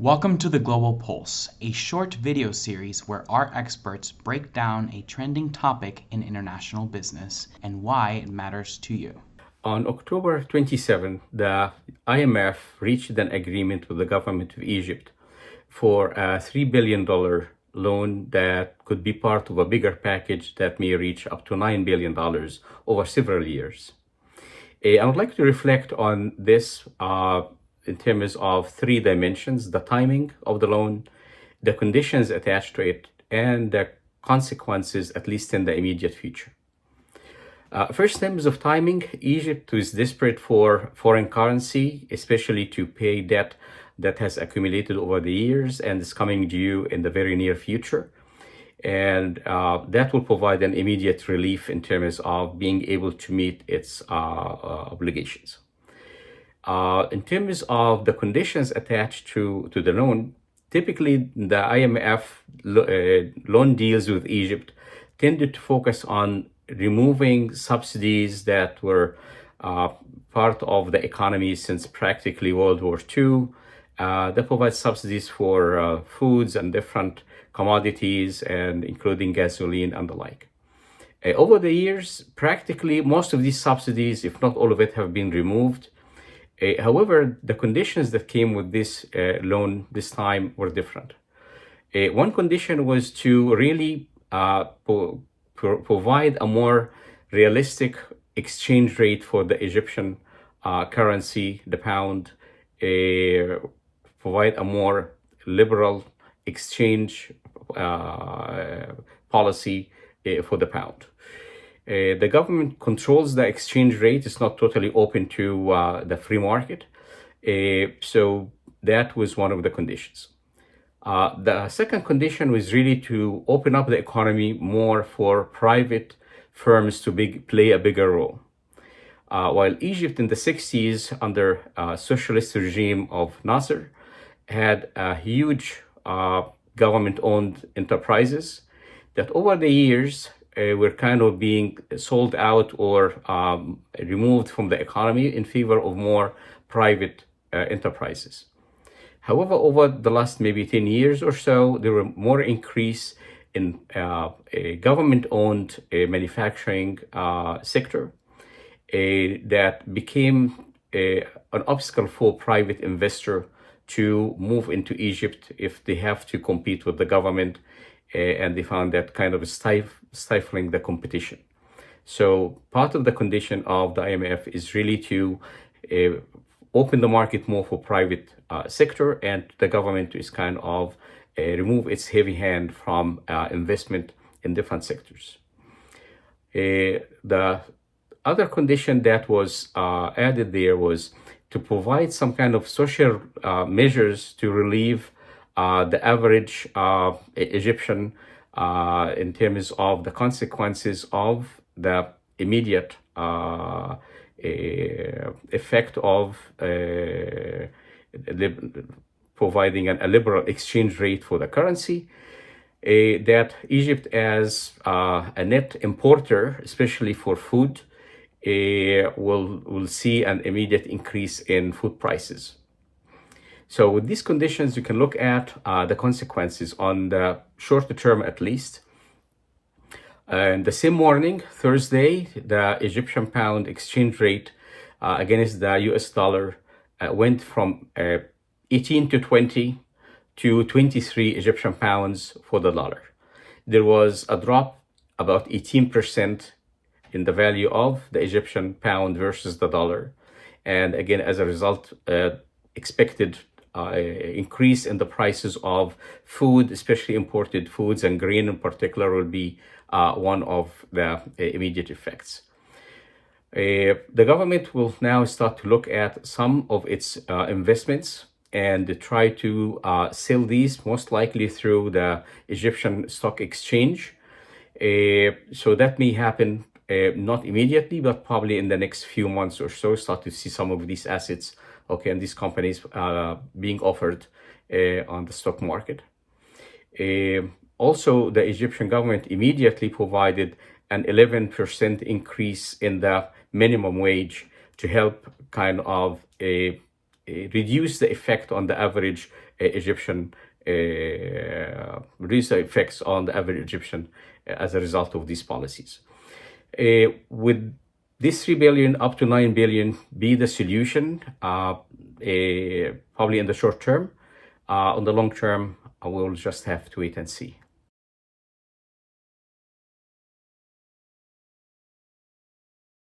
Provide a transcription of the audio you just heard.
Welcome to the Global Pulse, a short video series where our experts break down a trending topic in international business and why it matters to you. On October 27, the IMF reached an agreement with the government of Egypt for a $3 billion loan that could be part of a bigger package that may reach up to $9 billion over several years. I would like to reflect on this in terms of three dimensions: the timing of the loan, the conditions attached to it, and the consequences, at least in the immediate future. First, in terms of timing, Egypt was desperate for foreign currency, especially to pay debt that has accumulated over the years and is coming due in the very near future. And that will provide an immediate relief in terms of being able to meet its obligations. In terms of the conditions attached to the loan, typically the IMF loan deals with Egypt tended to focus on removing subsidies that were part of the economy since practically World War II. That provides subsidies for foods and different commodities, and including gasoline and the like. Over the years, practically most of these subsidies, if not all of it, have been removed. However, the conditions that came with this loan this time were different. One condition was to really provide a more realistic exchange rate for the Egyptian currency, the pound, provide a more liberal exchange policy for the pound. The government controls the exchange rate. It's not totally open to the free market. So that was one of the conditions. The second condition was really to open up the economy more for private firms to play a bigger role. While Egypt in the 60s, under socialist regime of Nasser, had a huge government-owned enterprises that over the years were kind of being sold out or removed from the economy in favor of more private enterprises. However, over the last maybe 10 years or so, there were more increase in a government-owned manufacturing sector that became an obstacle for private investor to move into Egypt if they have to compete with the government, and they found that kind of stifling the competition. So part of the condition of the IMF is really to open the market more for private sector, and the government is kind of remove its heavy hand from investment in different sectors. The other condition that was added there was to provide some kind of social measures to relieve the average Egyptian in terms of the consequences of the immediate effect of providing a liberal exchange rate for the currency. That Egypt, as a net importer, especially for food, will see an immediate increase in food prices. So with these conditions, you can look at the consequences on the shorter term at least. And the same morning, Thursday, the Egyptian pound exchange rate against the US dollar went from 18 to 20 to 23 Egyptian pounds for the dollar. There was a drop about 18% in the value of the Egyptian pound versus the dollar. And again, as a result, expected increase in the prices of food, especially imported foods, and grain in particular will be one of the immediate effects. The government will now start to look at some of its investments and try to sell these, most likely through the Egyptian stock exchange. So that may happen not immediately, but probably in the next few months or so, start to see some of these assets, and these companies being offered on the stock market. Also, the Egyptian government immediately provided an 11% increase in the minimum wage to help kind of reduce the effect on the average Egyptian, reduce the effects on the average Egyptian as a result of these policies. Would this 3 billion up to 9 billion be the solution? Probably in the short term. On the long term, we'll just have to wait and see.